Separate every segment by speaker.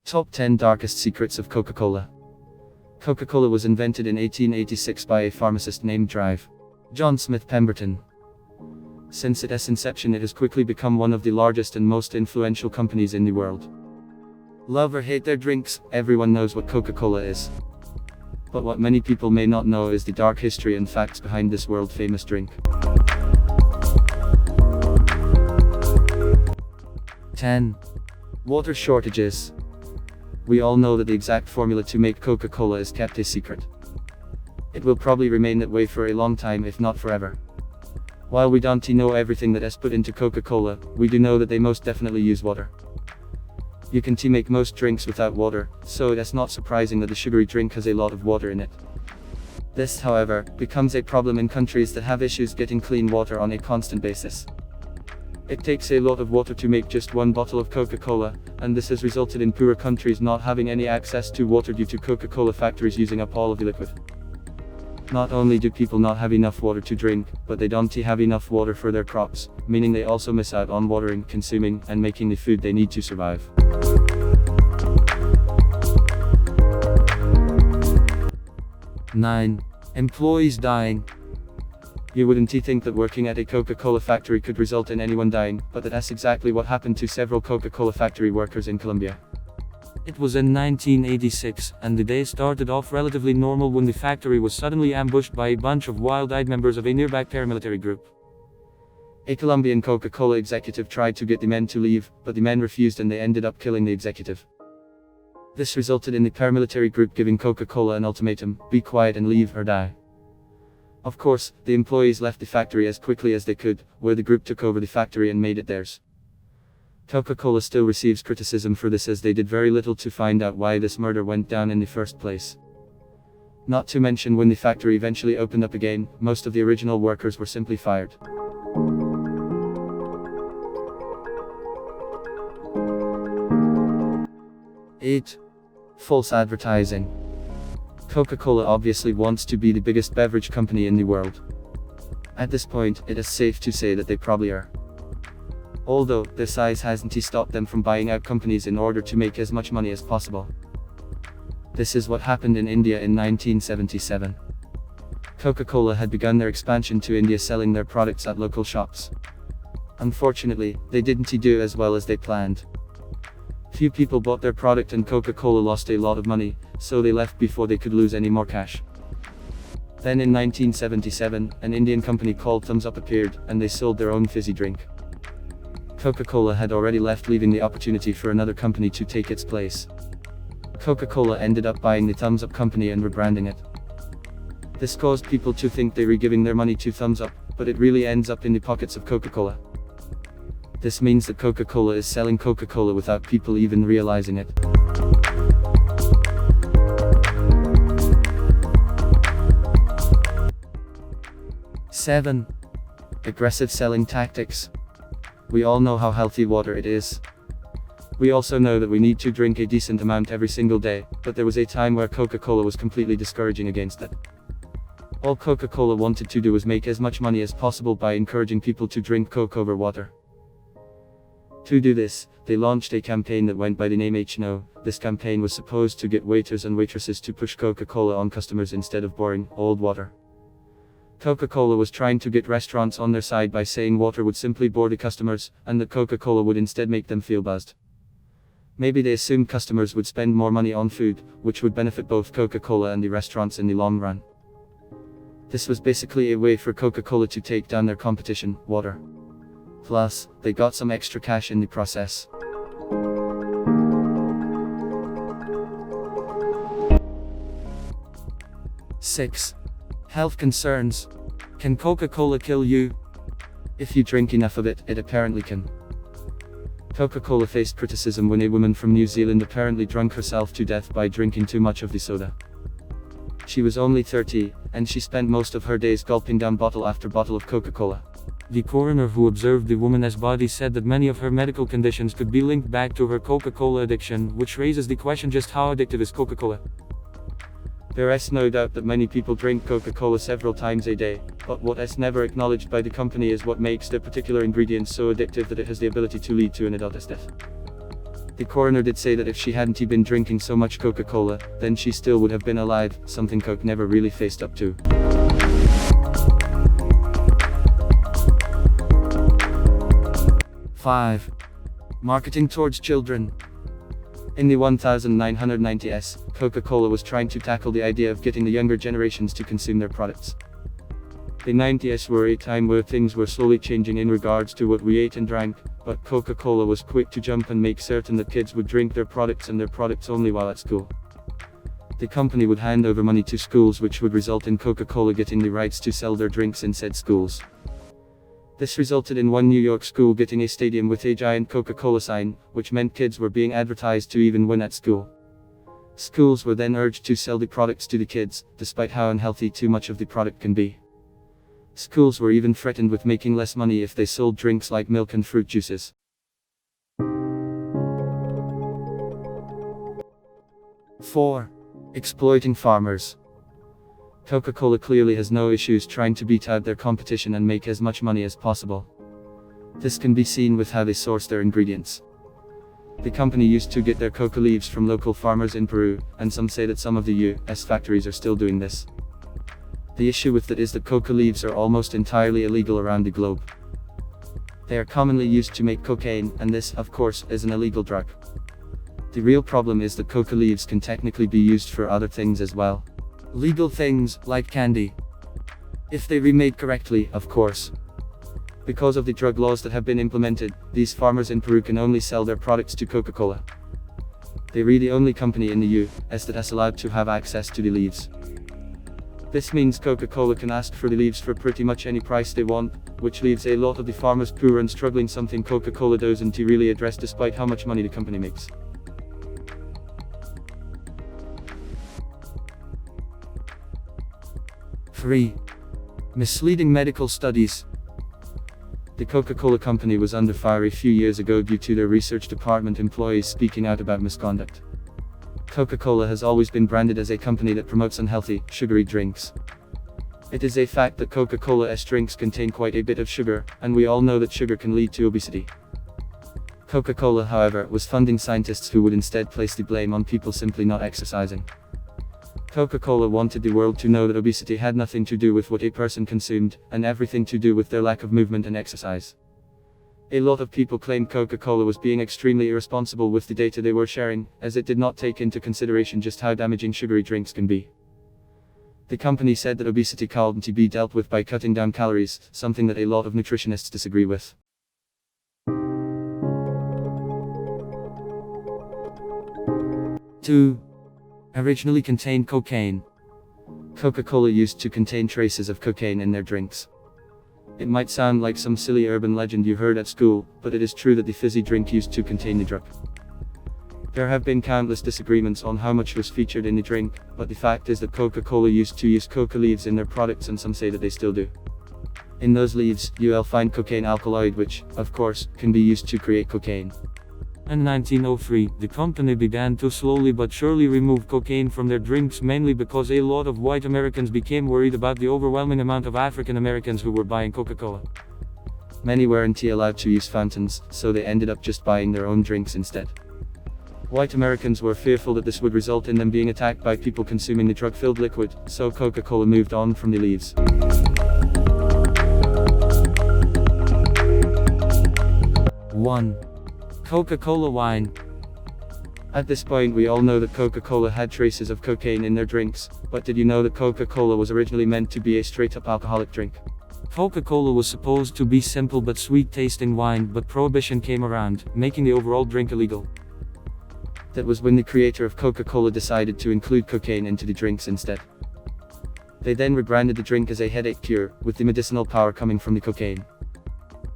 Speaker 1: Top 10 Darkest Secrets of Coca-Cola. Coca-Cola was invented in 1886 by a pharmacist named John Smith Pemberton. Since its inception, it has quickly become one of the largest and most influential companies in the world. Love or hate their drinks, everyone knows what Coca-Cola is. But what many people may not know is the dark history and facts behind this world-famous drink. 10. Water shortages. We all know that the exact formula to make Coca-Cola is kept a secret. It will probably remain that way for a long time, if not forever. While we don't know everything that is put into Coca-Cola, we do know that they most definitely use water. You can make most drinks without water, so it is not surprising that the sugary drink has a lot of water in it. This, however, becomes a problem in countries that have issues getting clean water on a constant basis. It takes a lot of water to make just one bottle of Coca-Cola, and this has resulted in poorer countries not having any access to water due to Coca-Cola factories using up all of the liquid. Not only do people not have enough water to drink, but they don't have enough water for their crops, meaning they also miss out on watering, consuming, and making the food they need to survive. Nine. Employees dying. You wouldn't think that working at a Coca-Cola factory could result in anyone dying, but that's exactly what happened to several Coca-Cola factory workers in Colombia. It was in 1986, and the day started off relatively normal when the factory was suddenly ambushed by a bunch of wild-eyed members of a nearby paramilitary group. A Colombian Coca-Cola executive tried to get the men to leave, but the men refused and they ended up killing the executive. This resulted in the paramilitary group giving Coca-Cola an ultimatum: be quiet and leave or die. Of course, the employees left the factory as quickly as they could, where the group took over the factory and made it theirs. Coca-Cola still receives criticism for this, as they did very little to find out why this murder went down in the first place. Not to mention, when the factory eventually opened up again, most of the original workers were simply fired. Eight. False advertising. Coca-Cola obviously wants to be the biggest beverage company in the world. At this point, it is safe to say that they probably are. Although, their size hasn't stopped them from buying out companies in order to make as much money as possible. This is what happened in India in 1977. Coca-Cola had begun their expansion to India, selling their products at local shops. Unfortunately, they didn't do as well as they planned. Few people bought their product and Coca-Cola lost a lot of money, so they left before they could lose any more cash. Then in 1977, an Indian company called Thumbs Up appeared, and they sold their own fizzy drink. Coca-Cola had already left, leaving the opportunity for another company to take its place. Coca-Cola ended up buying the Thumbs Up company and rebranding it. This caused people to think they were giving their money to Thumbs Up, but it really ends up in the pockets of Coca-Cola. This means that Coca-Cola is selling Coca-Cola without people even realizing it. Seven. Aggressive selling tactics. We all know how healthy water it is. We also know that we need to drink a decent amount every single day, but there was a time where Coca-Cola was completely discouraging against it. All Coca-Cola wanted to do was make as much money as possible by encouraging people to drink Coke over water. To do this, they launched a campaign that went by the name No. This campaign was supposed to get waiters and waitresses to push Coca-Cola on customers instead of boring, old water. Coca-Cola was trying to get restaurants on their side by saying water would simply bore the customers, and that Coca-Cola would instead make them feel buzzed. Maybe they assumed customers would spend more money on food, which would benefit both Coca-Cola and the restaurants in the long run. This was basically a way for Coca-Cola to take down their competition, water. Plus, they got some extra cash in the process. Six. Health concerns. Can Coca-Cola kill you? If you drink enough of it, it apparently can. Coca-Cola faced criticism when a woman from New Zealand apparently drank herself to death by drinking too much of the soda. She was only 30, and she spent most of her days gulping down bottle after bottle of Coca-Cola. The coroner who observed the woman's body said that many of her medical conditions could be linked back to her Coca-Cola addiction, which raises the question, just how addictive is Coca-Cola? There is no doubt that many people drink Coca-Cola several times a day, but what is never acknowledged by the company is what makes the particular ingredient so addictive that it has the ability to lead to an adult's death. The coroner did say that if she hadn't been drinking so much Coca-Cola, then she still would have been alive, something Coke never really faced up to. Five. Marketing towards children. In the 1990s, Coca-Cola was trying to tackle the idea of getting the younger generations to consume their products. The 90s were a time where things were slowly changing in regards to what we ate and drank, but Coca-Cola was quick to jump and make certain that kids would drink their products and their products only while at school. The company would hand over money to schools, which would result in Coca-Cola getting the rights to sell their drinks in said schools. This resulted in one New York school getting a stadium with a giant Coca-Cola sign, which meant kids were being advertised to even when at school. Schools were then urged to sell the products to the kids, despite how unhealthy too much of the product can be. Schools were even threatened with making less money if they sold drinks like milk and fruit juices. 4. Exploiting farmers. Coca-Cola clearly has no issues trying to beat out their competition and make as much money as possible. This can be seen with how they source their ingredients. The company used to get their coca leaves from local farmers in Peru, and some say that some of the U.S. factories are still doing this. The issue with that is that coca leaves are almost entirely illegal around the globe. They are commonly used to make cocaine, and this, of course, is an illegal drug. The real problem is that coca leaves can technically be used for other things as well. Legal things, like candy. If they remade correctly, of course. Because of the drug laws that have been implemented, these farmers in Peru can only sell their products to Coca-Cola. They are the only company in the U.S. that is allowed to have access to the leaves. This means Coca-Cola can ask for the leaves for pretty much any price they want, which leaves a lot of the farmers poor and struggling, something Coca-Cola doesn't really address despite how much money the company makes. 3. Misleading medical studies. The Coca-Cola company was under fire a few years ago due to their research department employees speaking out about misconduct. Coca-Cola has always been branded as a company that promotes unhealthy, sugary drinks. It is a fact that Coca-Cola's drinks contain quite a bit of sugar, and we all know that sugar can lead to obesity. Coca-Cola, however, was funding scientists who would instead place the blame on people simply not exercising. Coca-Cola wanted the world to know that obesity had nothing to do with what a person consumed, and everything to do with their lack of movement and exercise. A lot of people claimed Coca-Cola was being extremely irresponsible with the data they were sharing, as it did not take into consideration just how damaging sugary drinks can be. The company said that obesity can't be dealt with by cutting down calories, something that a lot of nutritionists disagree with. 2. Originally contained cocaine. Coca-Cola used to contain traces of cocaine in their drinks. It might sound like some silly urban legend you heard at school, but it is true that the fizzy drink used to contain the drug. There have been countless disagreements on how much was featured in the drink, but the fact is that Coca-Cola used to use coca leaves in their products, and some say that they still do. In those leaves, you'll find cocaine alkaloid, which, of course, can be used to create cocaine.
Speaker 2: In 1903, the company began to slowly but surely remove cocaine from their drinks, mainly because a lot of white Americans became worried about the overwhelming amount of African Americans who were buying Coca-Cola.
Speaker 1: Many weren't allowed to use fountains, so they ended up just buying their own drinks instead. White Americans were fearful that this would result in them being attacked by people consuming the drug-filled liquid, so Coca-Cola moved on from the leaves. 1. Coca-Cola Wine. At this point we all know that Coca-Cola had traces of cocaine in their drinks, but did you know that Coca-Cola was originally meant to be a straight-up alcoholic drink?
Speaker 2: Coca-Cola was supposed to be simple but sweet-tasting wine, but Prohibition came around, making the overall drink illegal.
Speaker 1: That was when the creator of Coca-Cola decided to include cocaine into the drinks instead. They then rebranded the drink as a headache cure, with the medicinal power coming from the cocaine.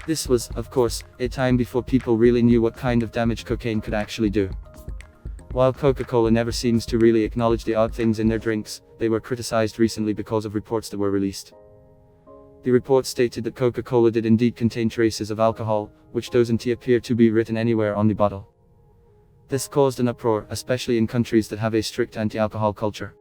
Speaker 1: This was, of course, a time before people really knew what kind of damage cocaine could actually do. While Coca-Cola never seems to really acknowledge the odd things in their drinks, they were criticized recently because of reports that were released. The report stated that Coca-Cola did indeed contain traces of alcohol, which doesn't appear to be written anywhere on the bottle. This caused an uproar, especially in countries that have a strict anti-alcohol culture.